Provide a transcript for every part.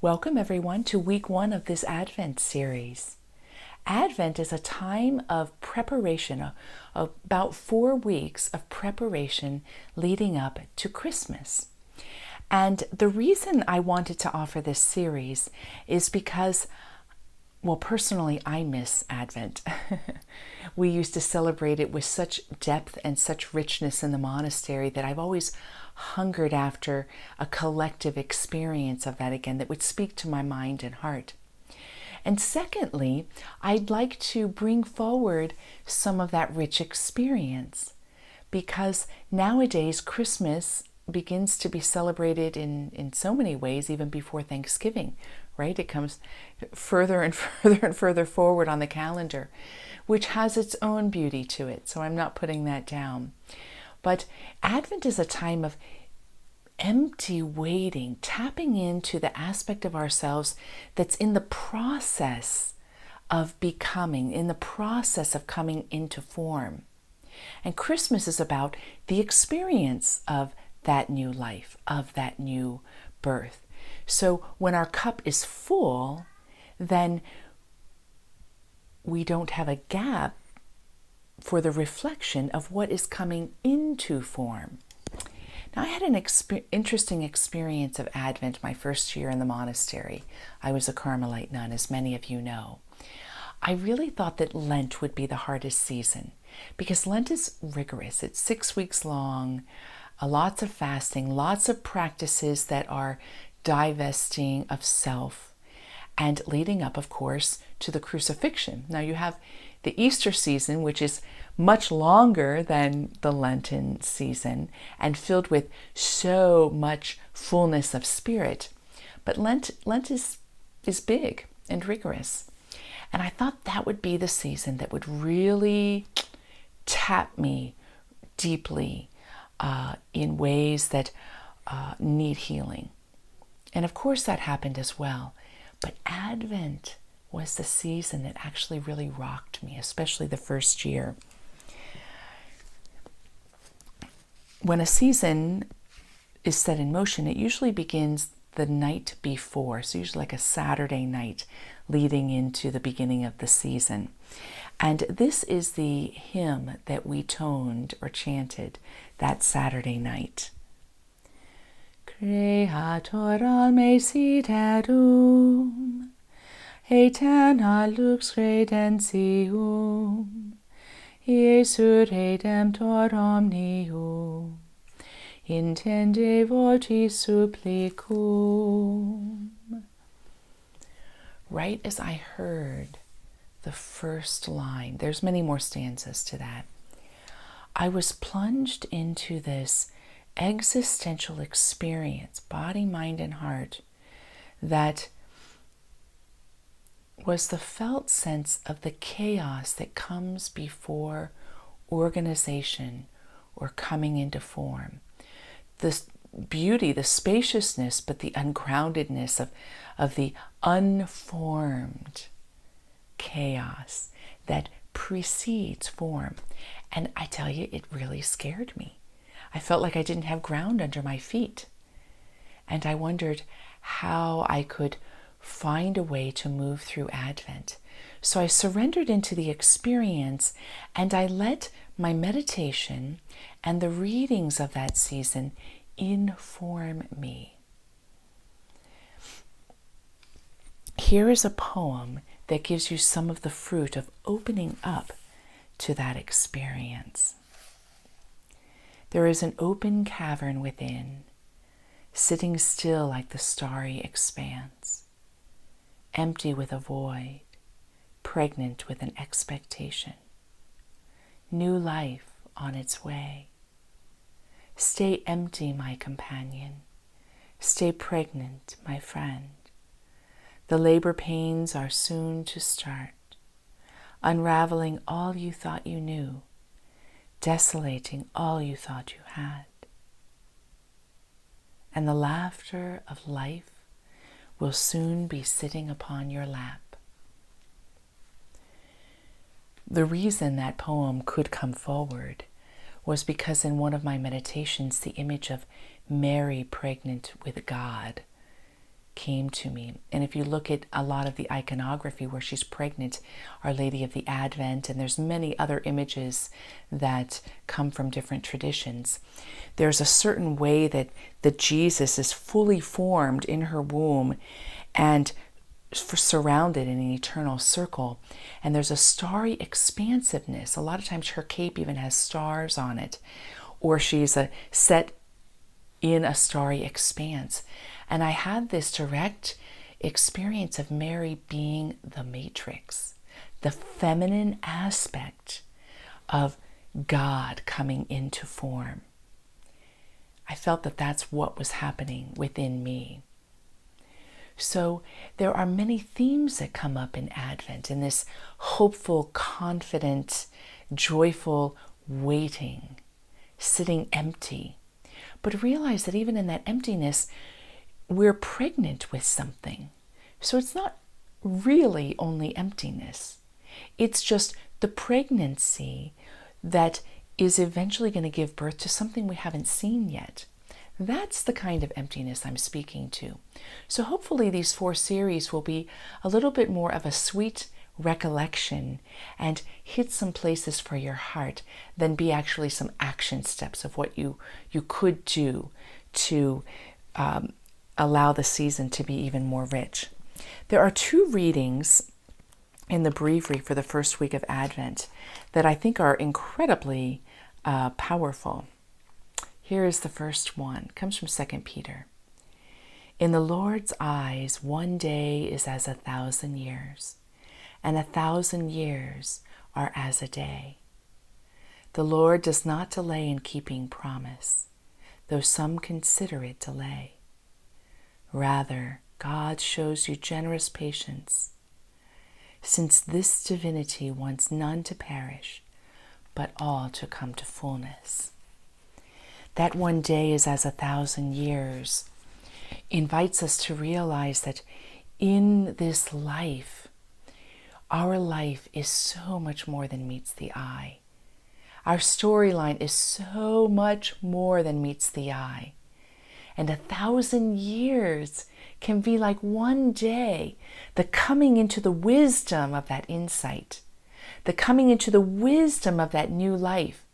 Welcome everyone to week 1 of this Advent series. Advent is a time of preparation, about 4 weeks of preparation leading up to Christmas. And the reason I wanted to offer this series is because, well, personally, I miss Advent. We used to celebrate it with such depth and such richness in the monastery that I've always hungered after a collective experience of that again that would speak to my mind and heart. And secondly, I'd like to bring forward some of that rich experience because nowadays Christmas begins to be celebrated in so many ways, even before Thanksgiving, right? It comes further and further and further forward on the calendar, which has its own beauty to it. So I'm not putting that down. But Advent is a time of empty waiting, tapping into the aspect of ourselves that's in the process of becoming, in the process of coming into form. And Christmas is about the experience of that new life, of that new birth. So when our cup is full, then we don't have a gap for the reflection of what is coming into form. Now, I had an interesting experience of Advent my first year in the monastery. I was a Carmelite nun, as many of you know. I really thought that Lent would be the hardest season because Lent is rigorous. It's 6 weeks long, lots of fasting, lots of practices that are divesting of self and leading up, of course, to the crucifixion. Now, you have the Easter season, which is much longer than the Lenten season and filled with so much fullness of spirit. But Lent is big and rigorous. And I thought that would be the season that would really tap me deeply in ways that need healing. And of course that happened as well. But Advent was the season that actually really rocked me, especially the first year. When a season is set in motion, it usually begins the night before, so usually like a Saturday night leading into the beginning of the season. And this is the hymn that we toned or chanted that Saturday night. Creator me siterum, aeterna lux redentium, Iesu Redemptor omnium, intende votis supplicum. Right as I heard the first line, there's many more stanzas to that, I was plunged into this existential experience, body, mind, and heart, that was the felt sense of the chaos that comes before organization or coming into form. The beauty, the spaciousness, but the ungroundedness of the unformed chaos that precedes form. And I tell you, it really scared me. I felt like I didn't have ground under my feet. And I wondered how I could find a way to move through Advent. So I surrendered into the experience and I let my meditation and the readings of that season inform me. Here is a poem that gives you some of the fruit of opening up to that experience. There is an open cavern within, sitting still like the starry expanse, empty with a void, pregnant with an expectation. New life on its way. Stay empty, my companion. Stay pregnant, my friend. The labor pains are soon to start, unraveling all you thought you knew, desolating all you thought you had. And the laughter of life will soon be sitting upon your lap. The reason that poem could come forward was because in one of my meditations, the image of Mary pregnant with God came to me. And if you look at a lot of the iconography where she's pregnant, Our Lady of the Advent, and there's many other images that come from different traditions, there's a certain way that Jesus is fully formed in her womb and surrounded in an eternal circle. And there's a starry expansiveness. A lot of times her cape even has stars on it, or she's set in a starry expanse. And I had this direct experience of Mary being the matrix, the feminine aspect of God coming into form. I felt that that's what was happening within me. So there are many themes that come up in Advent, in this hopeful, confident, joyful waiting, sitting empty. But realize that even in that emptiness, we're pregnant with something. So it's not really only emptiness. It's just the pregnancy that is eventually going to give birth to something we haven't seen yet. That's the kind of emptiness I'm speaking to. So hopefully these 4 series will be a little bit more of a sweet recollection and hit some places for your heart than be actually some action steps of what you could do to allow the season to be even more rich. There are 2 readings in the breviary for the first week of Advent that I think are incredibly powerful. Here is the first one. It comes from 2 Peter. In the Lord's eyes, one day is as 1,000 years, and 1,000 years are as a day. The Lord does not delay in keeping promise, though some consider it delay. Rather, God shows you generous patience, since this divinity wants none to perish, but all to come to fullness. That one day is as 1,000 years invites us to realize that in this life, our life is so much more than meets the eye. Our storyline is so much more than meets the eye. And 1,000 years can be like one day, the coming into the wisdom of that insight, the coming into the wisdom of that new life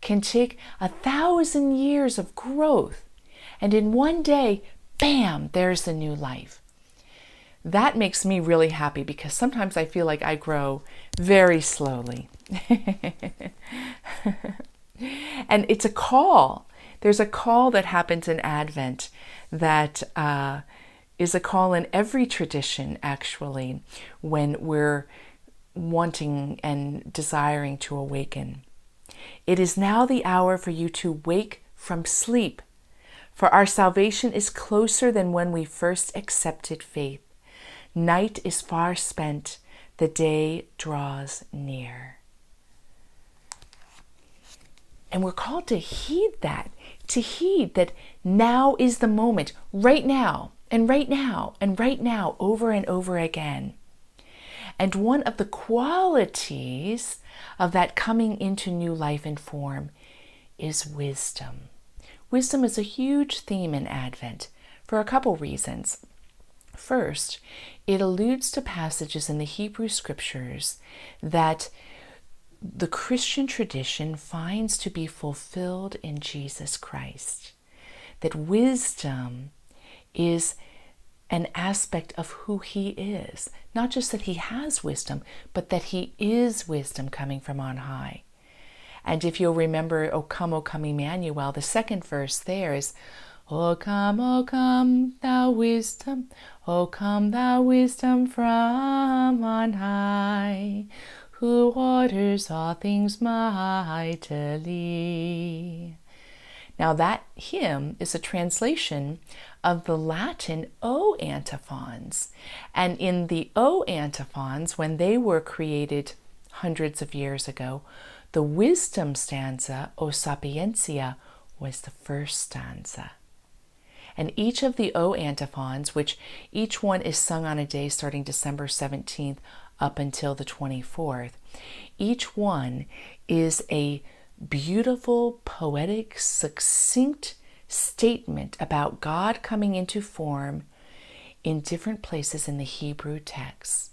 can take 1,000 years of growth. And in one day, bam, there's the new life. That makes me really happy because sometimes I feel like I grow very slowly. And it's a call. There's a call that happens in Advent that is a call in every tradition, actually, when we're wanting and desiring to awaken. It is now the hour for you to wake from sleep, for our salvation is closer than when we first accepted faith. Night is far spent, the day draws near. And we're called to heed that now is the moment, right now, and right now, and right now, over and over again. And one of the qualities of that coming into new life and form is wisdom. Wisdom is a huge theme in Advent for a couple reasons. First, it alludes to passages in the Hebrew Scriptures that the Christian tradition finds to be fulfilled in Jesus Christ. That wisdom is an aspect of who he is. Not just that he has wisdom, but that he is wisdom coming from on high. And if you'll remember, O come, Emmanuel, the second verse there is, O come, thou wisdom, O come, thou wisdom from on high, who orders all things mightily. Now that hymn is a translation of the Latin O antiphons. And in the O antiphons, when they were created hundreds of years ago, the wisdom stanza, O sapientia, was the first stanza. And each of the O antiphons, which each one is sung on a day starting December 17th up until the 24th, each one is a beautiful, poetic, succinct statement about God coming into form in different places in the Hebrew text.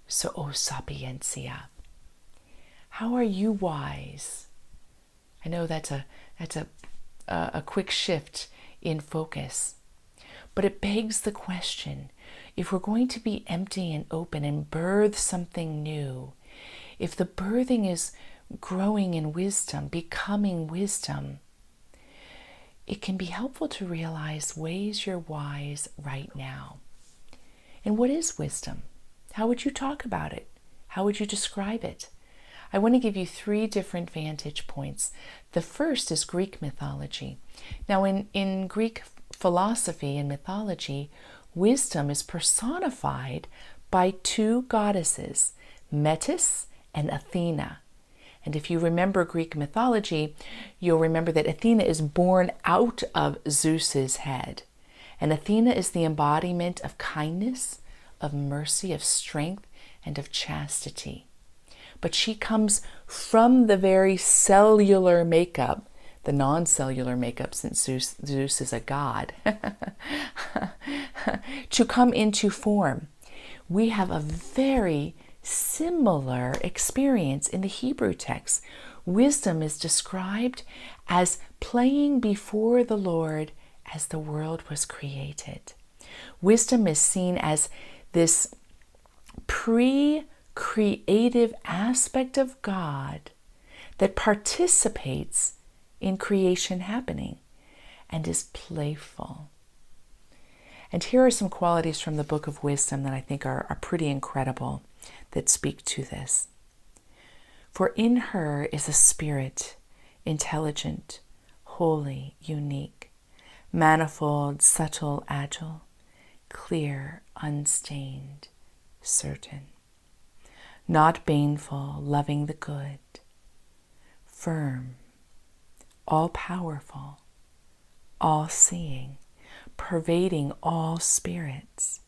So, O sapiencia, how are you wise? I know that's a quick shift in focus, but it begs the question, if we're going to be empty and open and birth something new, if the birthing is growing in wisdom, becoming wisdom, it can be helpful to realize ways you're wise right now. And what is wisdom? How would you talk about it? How would you describe it? I want to give you 3 different vantage points. The first is Greek mythology. Now, in Greek philosophy and mythology, wisdom is personified by 2 goddesses, Metis and Athena. And if you remember Greek mythology, you'll remember that Athena is born out of Zeus's head. And Athena is the embodiment of kindness, of mercy, of strength, and of chastity. But she comes from the very cellular makeup, the non-cellular makeup, since Zeus is a god, to come into form. We have a very similar experience in the Hebrew text. Wisdom is described as playing before the Lord as the world was created. Wisdom is seen as this pre-creative aspect of God that participates in creation happening and is playful. And here are some qualities from the Book of Wisdom that I think are pretty incredible that speak to this. For in her is a spirit, intelligent, holy, unique, manifold, subtle, agile, clear, unstained, certain, not baneful, loving the good, firm, all-powerful, all-seeing, pervading all spirits.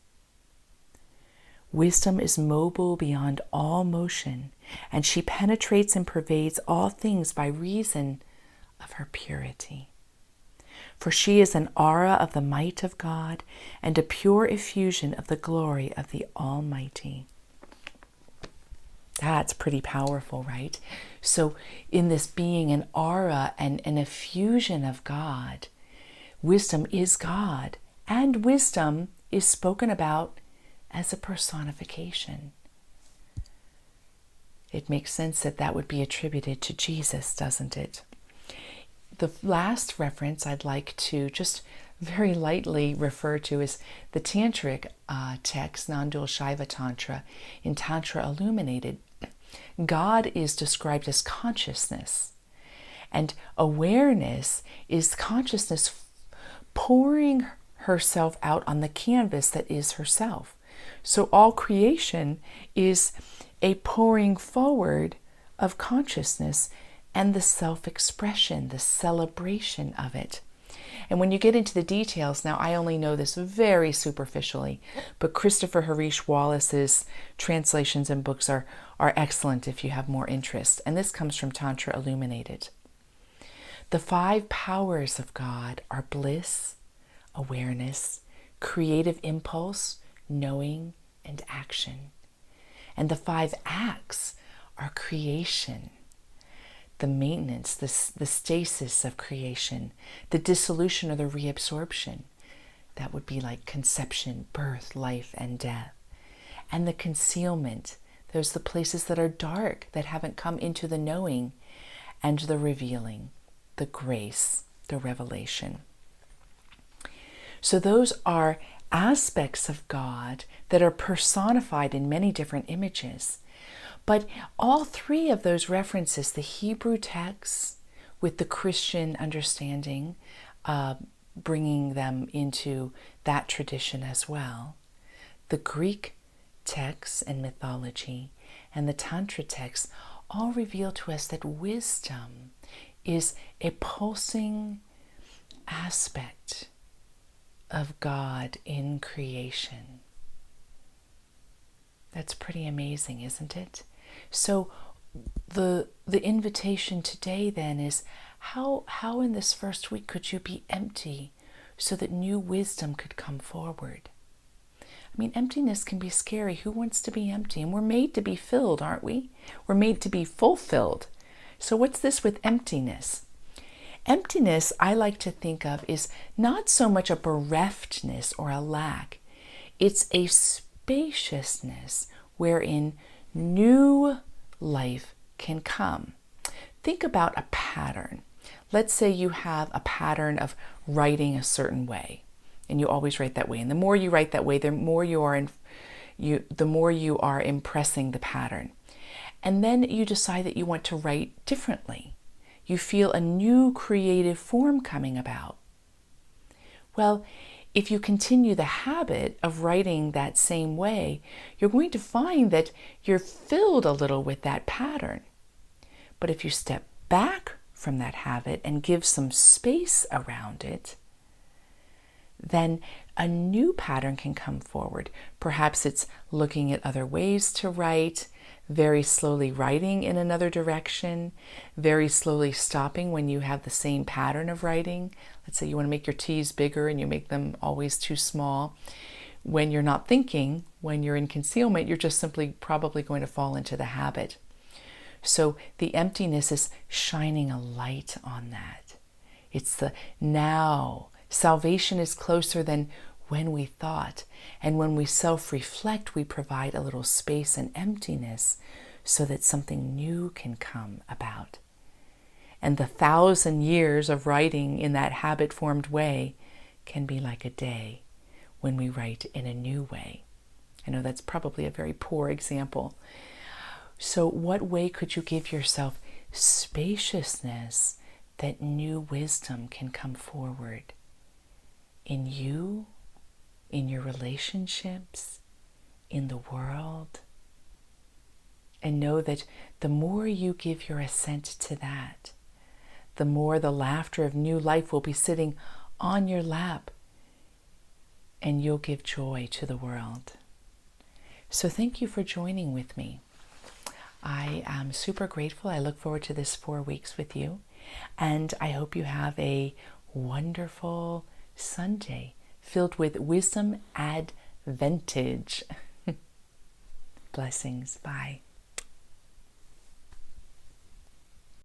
Wisdom is mobile beyond all motion, and she penetrates and pervades all things by reason of her purity. For she is an aura of the might of God and a pure effusion of the glory of the Almighty. That's pretty powerful, right? So in this being an aura and an effusion of God, wisdom is God, and wisdom is spoken about as a personification. It makes sense that that would be attributed to Jesus, doesn't it? The last reference I'd like to just very lightly refer to is the Tantric text, Non-Dual Shiva Tantra, in Tantra Illuminated. God is described as consciousness, and awareness is consciousness pouring herself out on the canvas that is herself. So all creation is a pouring forward of consciousness and the self-expression, the celebration of it. And when you get into the details, now I only know this very superficially, but Christopher Harish Wallace's translations and books are excellent if you have more interest. And this comes from Tantra Illuminated. The 5 powers of God are bliss, awareness, creative impulse, knowing, and action. And the 5 acts are creation, the maintenance, the stasis of creation, the dissolution or the reabsorption. That would be like conception, birth, life, and death. And the concealment, those are the places that are dark, that haven't come into the knowing, and the revealing, the grace, the revelation. So those are aspects of God that are personified in many different images. But all 3 of those references, the Hebrew texts with the Christian understanding, bringing them into that tradition as well, the Greek texts and mythology, and the Tantra texts all reveal to us that wisdom is a pulsing aspect of God in creation. That's pretty amazing, isn't it? So the invitation today then is how in this first week could you be empty so that new wisdom could come forward? I mean, emptiness can be scary. Who wants to be empty? And we're made to be filled, aren't we? We're made to be fulfilled. So what's this with emptiness? Emptiness, I like to think of, is not so much a bereftness or a lack. It's a spaciousness wherein new life can come. Think about a pattern. Let's say you have a pattern of writing a certain way, and you always write that way. And the more you write that way, the more you are impressing the pattern. And then you decide that you want to write differently. You feel a new creative form coming about. Well, if you continue the habit of writing that same way, you're going to find that you're filled a little with that pattern. But if you step back from that habit and give some space around it, then a new pattern can come forward. Perhaps it's looking at other ways to write, very slowly writing in another direction, very slowly stopping when you have the same pattern of writing. Let's say you want to make your T's bigger and you make them always too small. When you're not thinking, when you're in concealment, you're just simply probably going to fall into the habit. So the emptiness is shining a light on that. It's the now. Salvation is closer than when we thought. And when we self-reflect, we provide a little space and emptiness so that something new can come about. And the 1,000 years of writing in that habit-formed way can be like a day when we write in a new way. I know that's probably a very poor example. So what way could you give yourself spaciousness that new wisdom can come forward in you, in your relationships, in the world? And know that the more you give your assent to that, the more the laughter of new life will be sitting on your lap, and you'll give joy to the world. So thank you for joining with me. I am super grateful. I look forward to this 4 weeks with you, and I hope you have a wonderful Sunday filled with Wisdom Adventage. Blessings. Bye.